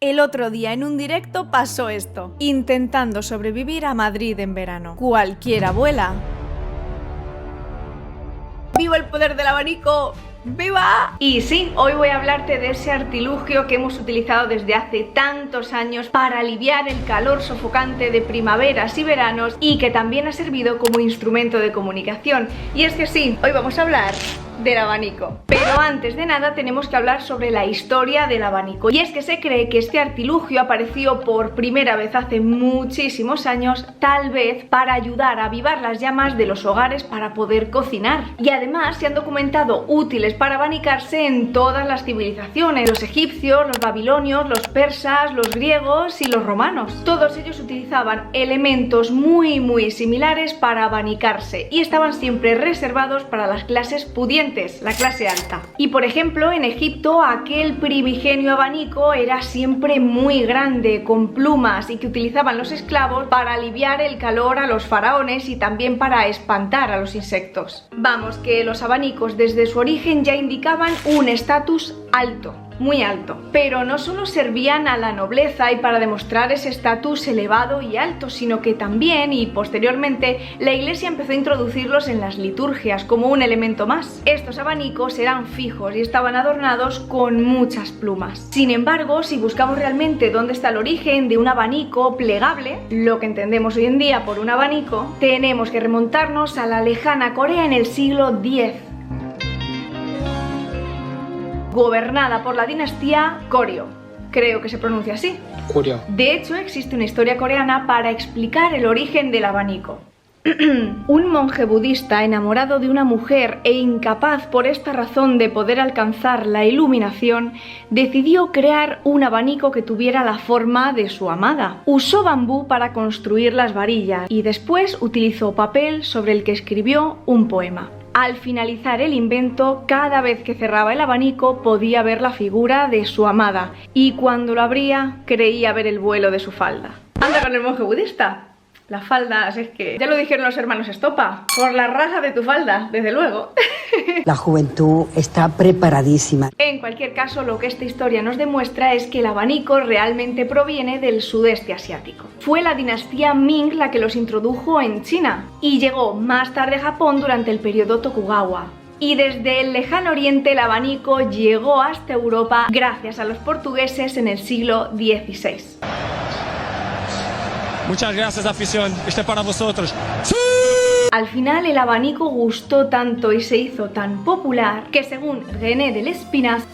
El otro día en un directo pasó esto, intentando sobrevivir a Madrid en verano. Cualquiera vuela. ¡Viva el poder del abanico! ¡Viva! Y sí, hoy voy a hablarte de ese artilugio que hemos utilizado desde hace tantos años para aliviar el calor sofocante de primaveras y veranos y que también ha servido como instrumento de comunicación. Y es que sí, hoy vamos a hablar del abanico. Pero antes de nada tenemos que hablar sobre la historia del abanico. Y es que se cree que este artilugio apareció por primera vez hace muchísimos años, tal vez para ayudar a avivar las llamas de los hogares para poder cocinar. Y además se han documentado útiles para abanicarse en todas las civilizaciones: los egipcios, los babilonios, los persas, los griegos y los romanos. Todos ellos utilizaban elementos muy similares para abanicarse y estaban siempre reservados para las clases pudientes, la clase alta. Y por ejemplo, en Egipto aquel primigenio abanico era siempre muy grande, con plumas, y que utilizaban los esclavos para aliviar el calor a los faraones y también para espantar a los insectos. Vamos, que los abanicos desde su origen ya indicaban un estatus alto, muy alto. Pero no solo servían a la nobleza y para demostrar ese estatus elevado y alto, sino que también y posteriormente la Iglesia empezó a introducirlos en las liturgias como un elemento más. Estos abanicos eran fijos y estaban adornados con muchas plumas. Sin embargo, si buscamos realmente dónde está el origen de un abanico plegable, lo que entendemos hoy en día por un abanico, tenemos que remontarnos a la lejana Corea en el siglo X, gobernada por la dinastía Goryeo. Creo que se pronuncia así. Goryeo. De hecho, existe una historia coreana para explicar el origen del abanico. Un monje budista enamorado de una mujer e incapaz por esta razón de poder alcanzar la iluminación, decidió crear un abanico que tuviera la forma de su amada. Usó bambú para construir las varillas y después utilizó papel sobre el que escribió un poema. Al finalizar el invento, cada vez que cerraba el abanico podía ver la figura de su amada y cuando lo abría creía ver el vuelo de su falda. ¡Anda con el monje budista! Las faldas, es que ya lo dijeron los hermanos Estopa, por la raza de tu falda, desde luego. La juventud está preparadísima. En cualquier caso, lo que esta historia nos demuestra es que el abanico realmente proviene del sudeste asiático. Fue la dinastía Ming la que los introdujo en China y llegó más tarde a Japón durante el periodo Tokugawa. Y desde el lejano oriente el abanico llegó hasta Europa gracias a los portugueses en el siglo XVI. Muchas gracias, afición. Este es para vosotros. ¡Sí! Al final el abanico gustó tanto y se hizo tan popular que, según René de Lespinasse,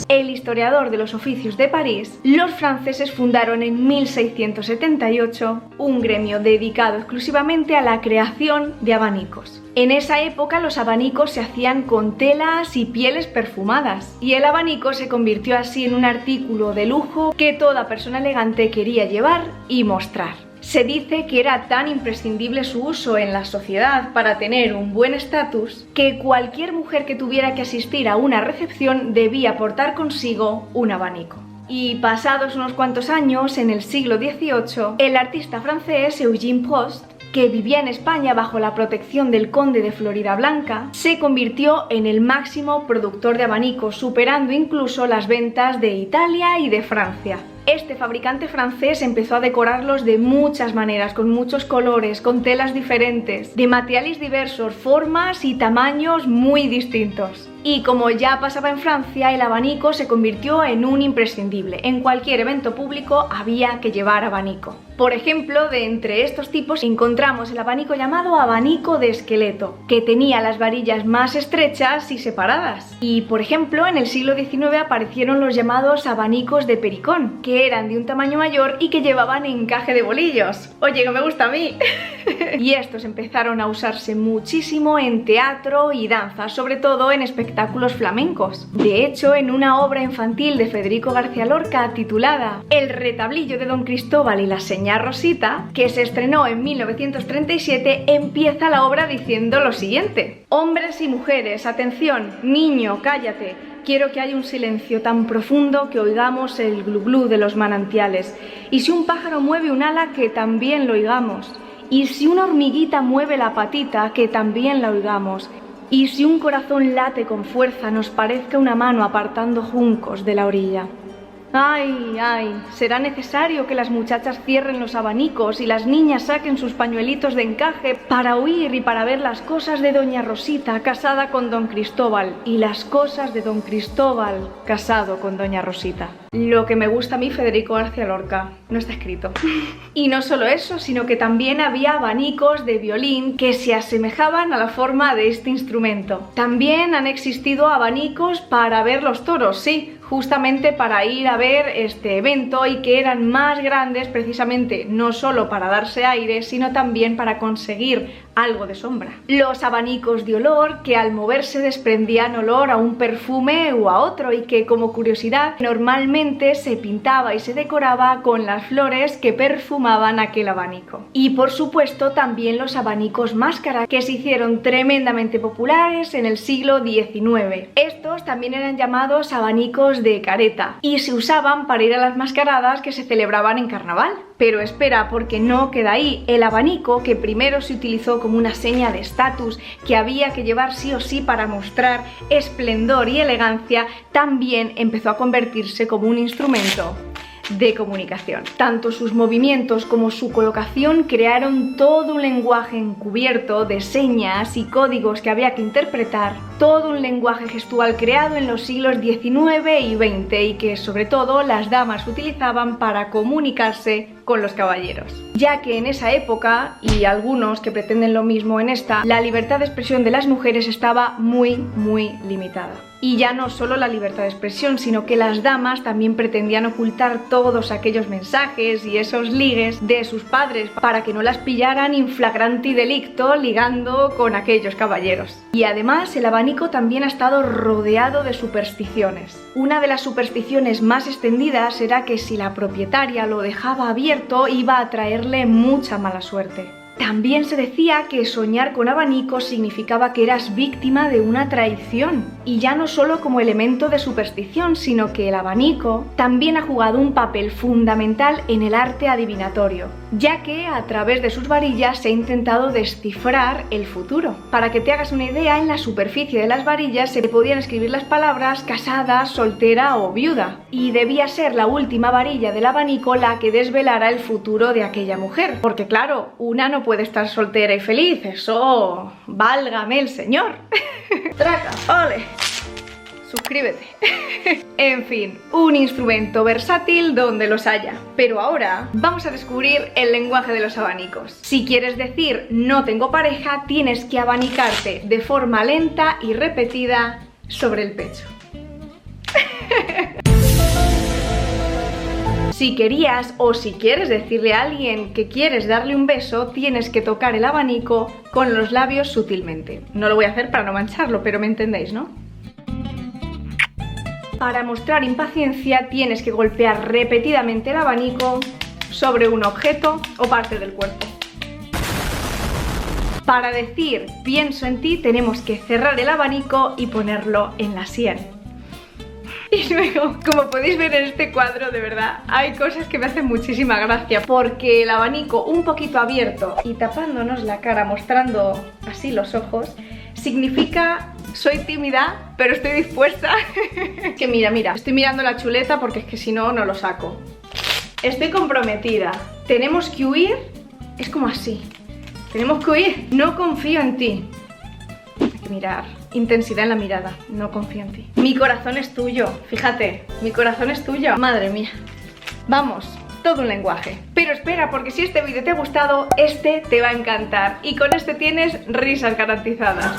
el historiador de los oficios de París, los franceses fundaron en 1678 un gremio dedicado exclusivamente a la creación de abanicos. En esa época los abanicos se hacían con telas y pieles perfumadas y el abanico se convirtió así en un artículo de lujo que toda persona elegante quería llevar y mostrar. Se dice que era tan imprescindible su uso en la sociedad para tener un buen estatus que cualquier mujer que tuviera que asistir a una recepción debía portar consigo un abanico. Y pasados unos cuantos años, en el siglo XVIII, el artista francés Eugène Prost, que vivía en España bajo la protección del conde de Floridablanca, se convirtió en el máximo productor de abanicos, superando incluso las ventas de Italia y de Francia. Este fabricante francés empezó a decorarlos de muchas maneras, con muchos colores, con telas diferentes, de materiales diversos, formas y tamaños muy distintos. Y como ya pasaba en Francia, el abanico se convirtió en un imprescindible. En cualquier evento público había que llevar abanico. Por ejemplo, de entre estos tipos encontramos el abanico llamado abanico de esqueleto, que tenía las varillas más estrechas y separadas. Y por ejemplo, en el siglo XIX aparecieron los llamados abanicos de pericón, que eran de un tamaño mayor y que llevaban encaje de bolillos. Oye, que me gusta a mí. Y estos empezaron a usarse muchísimo en teatro y danza, sobre todo en espectáculos flamencos. De hecho, en una obra infantil de Federico García Lorca titulada El retablillo de Don Cristóbal y la señá Rosita, que se estrenó en 1937, empieza la obra diciendo lo siguiente: hombres y mujeres, atención, niño, cállate. Quiero que haya un silencio tan profundo que oigamos el glu glu de los manantiales. Y si un pájaro mueve un ala, que también lo oigamos. Y si una hormiguita mueve la patita, que también la oigamos. Y si un corazón late con fuerza, nos parezca una mano apartando juncos de la orilla. ¡Ay, ay! Será necesario que las muchachas cierren los abanicos y las niñas saquen sus pañuelitos de encaje para oír y para ver las cosas de doña Rosita casada con don Cristóbal y las cosas de don Cristóbal casado con doña Rosita. Lo que me gusta a mí, Federico García Lorca, no está escrito. Y no solo eso, sino que también había abanicos de violín que se asemejaban a la forma de este instrumento. También han existido abanicos para ver los toros, sí, justamente para ir a ver este evento, y que eran más grandes precisamente no solo para darse aire, sino también para conseguir algo de sombra. Los abanicos de olor, que al moverse desprendían olor a un perfume u a otro, y que, como curiosidad, normalmente se pintaba y se decoraba con las flores que perfumaban aquel abanico. Y por supuesto también los abanicos máscara, que se hicieron tremendamente populares en el siglo XIX. Estos también eran llamados abanicos de careta y se usaban para ir a las mascaradas que se celebraban en carnaval. Pero espera, porque no queda ahí. El abanico, que primero se utilizó como una seña de estatus que había que llevar sí o sí para mostrar esplendor y elegancia, también empezó a convertirse como un instrumento de comunicación. Tanto sus movimientos como su colocación crearon todo un lenguaje encubierto de señas y códigos que había que interpretar, todo un lenguaje gestual creado en los siglos XIX y XX, y que sobre todo las damas utilizaban para comunicarse con los caballeros, ya que en esa época, y algunos que pretenden lo mismo en esta, la libertad de expresión de las mujeres estaba muy limitada. Y ya no solo la libertad de expresión, sino que las damas también pretendían ocultar todos aquellos mensajes y esos ligues de sus padres para que no las pillaran in flagranti delicto ligando con aquellos caballeros. Y además el abanico también ha estado rodeado de supersticiones. Una de las supersticiones más extendidas era que si la propietaria lo dejaba abierto iba a traerle mucha mala suerte. También se decía que soñar con abanicos significaba que eras víctima de una traición, y ya no solo como elemento de superstición, sino que el abanico también ha jugado un papel fundamental en el arte adivinatorio, ya que a través de sus varillas se ha intentado descifrar el futuro. Para que te hagas una idea, en la superficie de las varillas se podían escribir las palabras casada, soltera o viuda, y debía ser la última varilla del abanico la que desvelara el futuro de aquella mujer, porque claro, una no puede estar soltera y feliz, eso válgame el señor. Traca, ole. Suscríbete. En fin, un instrumento versátil donde los haya. Pero ahora vamos a descubrir el lenguaje de los abanicos. Si quieres decir no tengo pareja, tienes que abanicarte de forma lenta y repetida sobre el pecho. Si querías o si quieres decirle a alguien que quieres darle un beso, tienes que tocar el abanico con los labios sutilmente. No lo voy a hacer para no mancharlo, pero me entendéis, ¿no? Para mostrar impaciencia tienes que golpear repetidamente el abanico sobre un objeto o parte del cuerpo. Para decir pienso en ti tenemos que cerrar el abanico y ponerlo en la sien. Y luego, como podéis ver en este cuadro, de verdad, hay cosas que me hacen muchísima gracia, porque el abanico un poquito abierto y tapándonos la cara, mostrando así los ojos, significa soy tímida, pero estoy dispuesta. Que mira, estoy mirando la chuleta porque es que si no, no lo saco. Estoy comprometida, tenemos que huir, es como así, tenemos que huir, no confío en ti. Hay que mirar, intensidad en la mirada, no confío en ti. Mi corazón es tuyo, fíjate, mi corazón es tuyo. Madre mía. Vamos, todo un lenguaje. Pero espera, porque si este vídeo te ha gustado, este te va a encantar. Y con este tienes risas garantizadas.